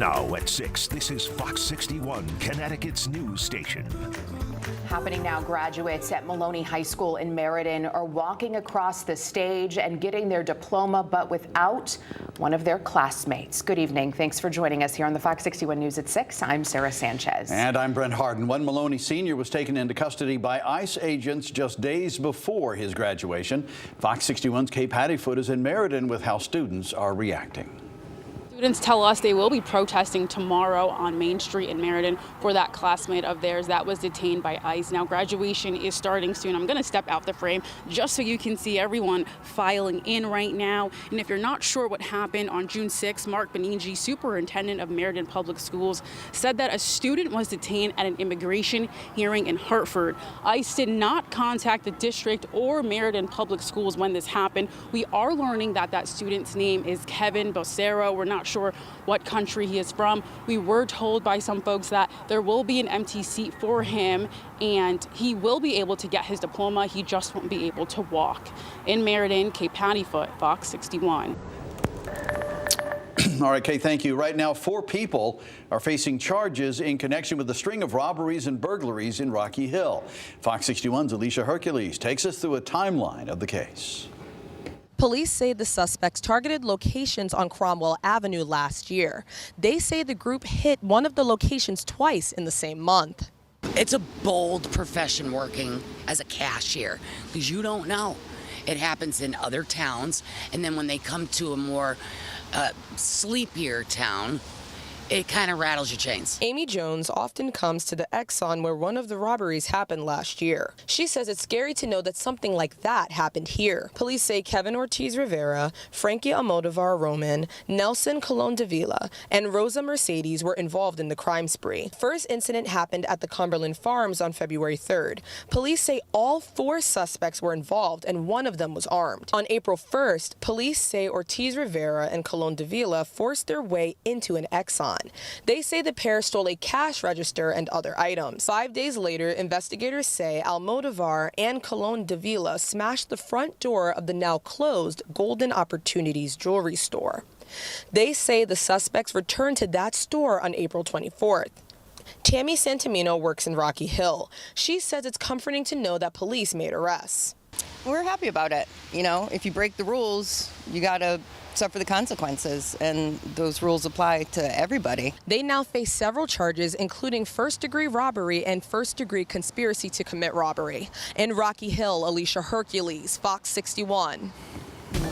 Now at 6, this is Fox 61, Connecticut's news station. Happening now, graduates at Maloney High School in Meriden are walking across the stage and getting their diploma, but without one of their classmates. Good evening. Thanks for joining us here on the Fox 61 News at 6. I'm Sarah Sanchez. And I'm Brent Harden. One Maloney senior was taken into custody by ICE agents just days before his graduation. Fox 61's Kate Pattyfoot is in Meriden with how students are reacting. Students tell us they will be protesting tomorrow on Main Street in Meriden for that classmate of theirs that was detained by ICE. Now, graduation is starting soon. I'm going to step out the frame just so you can see everyone filing in right now. And if you're not sure what happened on June 6th, Mark Benigi, superintendent of Meriden Public Schools, said that a student was detained at an immigration hearing in Hartford. ICE did not contact the district or Meriden Public Schools when this happened. We are learning that that student's name is Kevin Bocero. We're not sure what country he is from. We were told by some folks that there will be an empty seat for him and he will be able to get his diploma. He just won't be able to walk. In Meriden, Kate Pattyfoot, Fox 61. All right, Kate, thank you. Right now, 4 people are facing charges in connection with a string of robberies and burglaries in Rocky Hill. Fox 61's Alicia Hercules takes us through a timeline of the case. Police say the suspects targeted locations on Cromwell Avenue last year. They say the group hit one of the locations twice in the same month. It's a bold profession working as a cashier because you don't know. It happens in other towns, and then when they come to a more sleepier town, it kind of rattles your chains. Amy Jones often comes to the Exxon where one of the robberies happened last year. She says it's scary to know that something like that happened here. Police say Kevin Ortiz Rivera, Frankie Almodovar Roman, Nelson Colon Davila, and Rosa Mercedes were involved in the crime spree. First incident happened at the Cumberland Farms on February 3rd. Police say all 4 suspects were involved and one of them was armed. On April 1st, police say Ortiz Rivera and Colon Davila forced their way into an Exxon. They say the pair stole a cash register and other items. 5 days later, investigators say Almodovar and Colon Davila smashed the front door of the now closed Golden Opportunities jewelry store. They say the suspects returned to that store on April 24th. Tammy Santamino works in Rocky Hill. She says it's comforting to know that police made arrests. We're happy about it. You know, if you break the rules, you got to suffer the consequences, and those rules apply to everybody. They now face several charges, including first-degree robbery and first-degree conspiracy to commit robbery. In Rocky Hill, Alicia Hercules, Fox 61.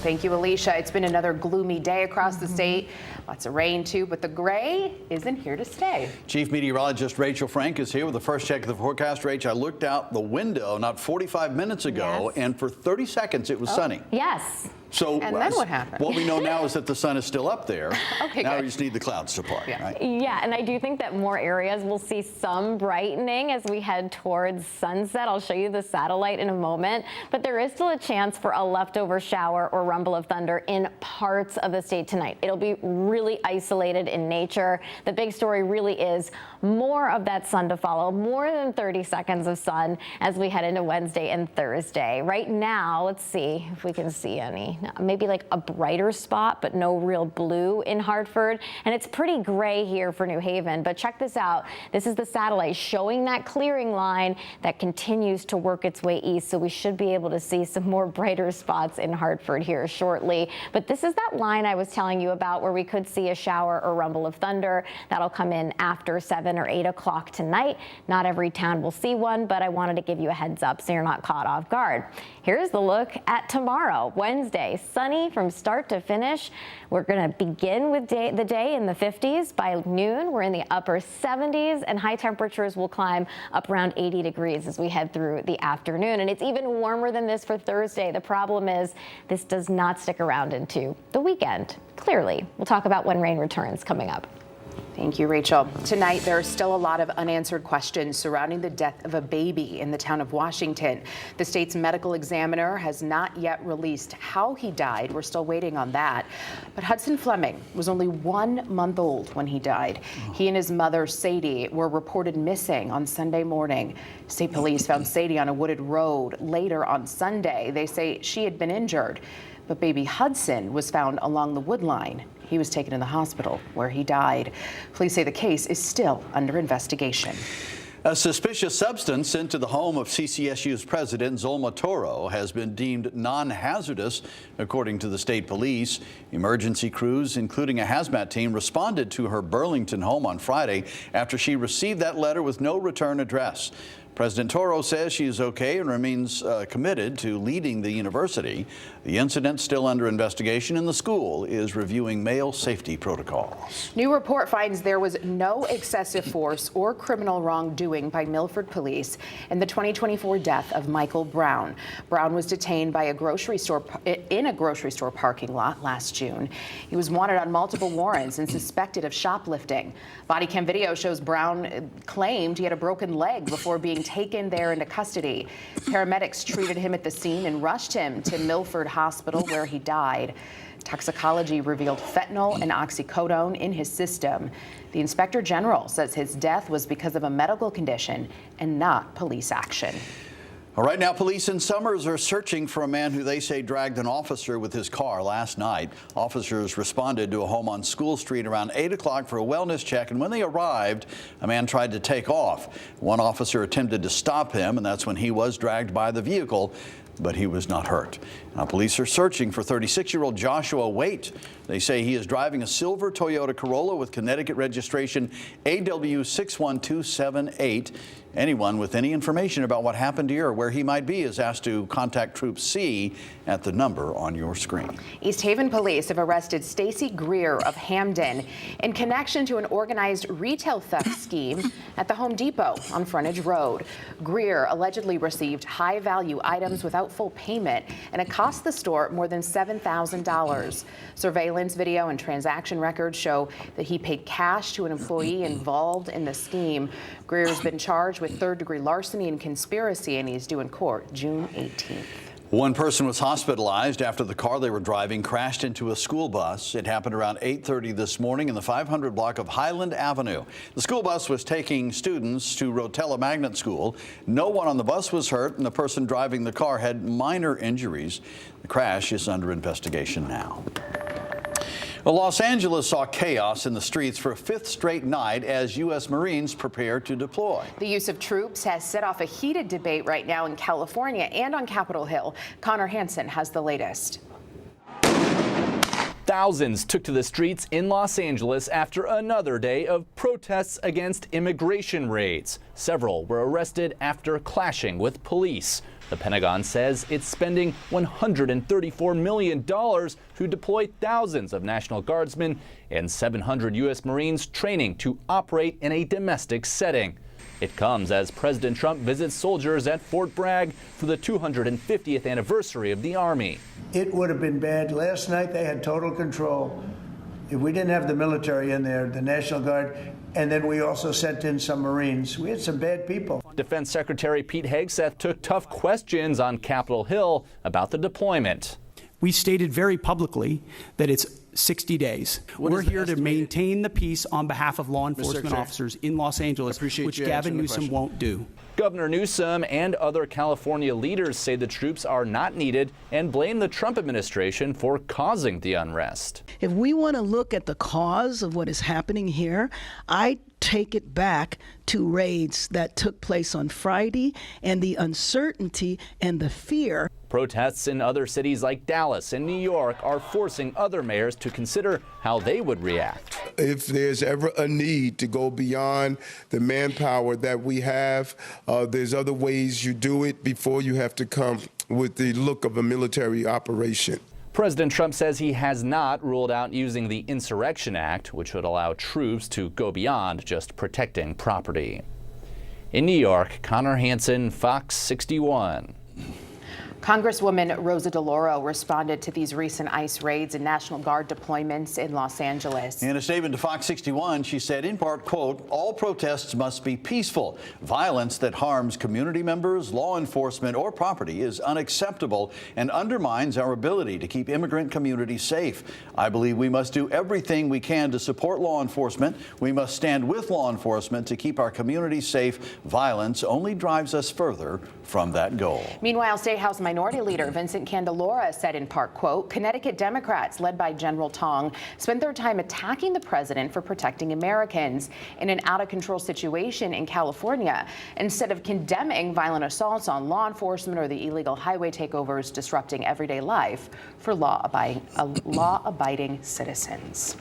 Thank you, Alicia. It's been another gloomy day across the state. Lots of rain, too, but the gray isn't here to stay. Chief Meteorologist Rachel Frank is here with the first check of the forecast. Rach, I looked out the window not 45 minutes ago, and for 30 seconds it was sunny. Yes. So, and then what happened? What we know now is that the sun is still up there. Okay, now good. we just need the clouds to part, right? Yeah, and I do think that more areas will see some brightening as we head towards sunset. I'll show you the satellite in a moment, but there is still a chance for a leftover shower or rumble of thunder in parts of the state tonight. It'll be really isolated in nature. The big story really is more of that sun to follow, more than 30 seconds of sun as we head into Wednesday and Thursday. Right now, let's see if we can see any. Maybe like a brighter spot, but no real blue in Hartford. And it's pretty gray here for New Haven. But check this out. This is the satellite showing that clearing line that continues to work its way east. So we should be able to see some more brighter spots in Hartford here shortly. But this is that line I was telling you about where we could see a shower or rumble of thunder. That'll come in after 7 or 8 o'clock tonight. Not every town will see one, but I wanted to give you a heads up so you're not caught off guard. Here's the look at tomorrow, Wednesday. Sunny from start to finish. We're going to begin with the day in the 50s. By noon, we're in the upper 70s, and high temperatures will climb up around 80 degrees as we head through the afternoon. And it's even warmer than this for Thursday. The problem is this does not stick around into the weekend. Clearly, we'll talk about when rain returns coming up. Thank you, Rachel. Tonight, there are still a lot of unanswered questions surrounding the death of a baby in the town of Washington. The state's medical examiner has not yet released how he died. We're still waiting on that. But Hudson Fleming was only 1 month old when he died. He and his mother, Sadie, were reported missing on Sunday morning. State police found Sadie on a wooded road later on Sunday. They say she had been injured. But baby Hudson was found along the wood line. He was taken to the hospital where he died. Police say the case is still under investigation. A suspicious substance sent to the home of CCSU's president, Zulma Toro, has been deemed non-hazardous, according to the state police. Emergency crews, including a hazmat team, responded to her Burlington home on Friday after she received that letter with no return address. President Toro says she is okay and remains committed to leading the university. The incident still under investigation, and the school is reviewing male safety protocols. New report finds there was no excessive force or criminal wrongdoing by Milford police in the 2024 death of Michael Brown. Brown was detained by a grocery store parking lot last June. He was wanted on multiple warrants and suspected of shoplifting. Body cam video shows Brown claimed he had a broken leg before being taken there into custody. Paramedics treated him at the scene and rushed him to Milford Hospital, where he died. Toxicology revealed fentanyl and oxycodone in his system. The Inspector General says his death was because of a medical condition and not police action. All right, now police in Summers are searching for a man who they say dragged an officer with his car last night. Officers responded to a home on School Street around 8 o'clock for a wellness check, and when they arrived, a man tried to take off. One officer attempted to stop him, and that's when he was dragged by the vehicle, but he was not hurt. Now, police are searching for 36-year-old Joshua Waite. They say he is driving a silver Toyota Corolla with Connecticut registration AW61278. Anyone with any information about what happened here or where he might be is asked to contact Troop C at the number on your screen. East Haven police have arrested Stacy Greer of Hamden in connection to an organized retail theft scheme at the Home Depot on Frontage Road. Greer allegedly received high-value items without full payment, and it cost the store more than $7,000. Surveillance video and transaction records show that he paid cash to an employee involved in the scheme. Greer's been charged with third-degree larceny and conspiracy, and he's due in court June 18th. One person was hospitalized after the car they were driving crashed into a school bus. It happened around 8:30 this morning in the 500 block of Highland Avenue. The school bus was taking students to Rotella Magnet School. No one on the bus was hurt, and the person driving the car had minor injuries. The crash is under investigation now. Well, Los Angeles saw chaos in the streets for a fifth straight night as U.S. Marines prepare to deploy. The use of troops has set off a heated debate right now in California and on Capitol Hill. Connor Hansen has the latest. Thousands took to the streets in Los Angeles after another day of protests against immigration raids. Several were arrested after clashing with police. The Pentagon says it's spending $134 million to deploy thousands of National Guardsmen and 700 U.S. Marines training to operate in a domestic setting. It comes as President Trump visits soldiers at Fort Bragg for the 250th anniversary of the Army. It would have been bad. Last night they had total control. If we didn't have the military in there, the National Guard, and then we also sent in some Marines. We had some bad people. Defense Secretary Pete Hegseth took tough questions on Capitol Hill about the deployment. We stated very publicly that it's 60 days. We're here to maintain the peace on behalf of law enforcement officers in Los Angeles, which Gavin Newsom won't do. Governor Newsom and other California leaders say the troops are not needed and blame the Trump administration for causing the unrest. If we want to look at the cause of what is happening here, I take it back to raids that took place on Friday and the uncertainty and the fear. Protests in other cities like Dallas and New York are forcing other mayors to consider how they would react. If there's ever a need to go beyond the manpower that we have, there's other ways you do it before you have to come with the look of a military operation. President Trump says he has not ruled out using the Insurrection Act, which would allow troops to go beyond just protecting property. In New York, Connor Hansen, Fox 61. Congresswoman Rosa Deluro responded to these recent ICE raids and National Guard deployments in Los Angeles. In a statement to Fox 61, she said, in part, quote, all protests must be peaceful. Violence that harms community members, law enforcement, or property is unacceptable and undermines our ability to keep immigrant communities safe. I believe we must do everything we can to support law enforcement. We must stand with law enforcement to keep our communities safe. Violence only drives us further from that goal. Meanwhile, State House Minority Leader Vincent Candelora said in part, quote, Connecticut Democrats, led by General Tong, spent their time attacking the president for protecting Americans in an out-of-control situation in California, instead of condemning violent assaults on law enforcement or the illegal highway takeovers disrupting everyday life for law-abiding citizens.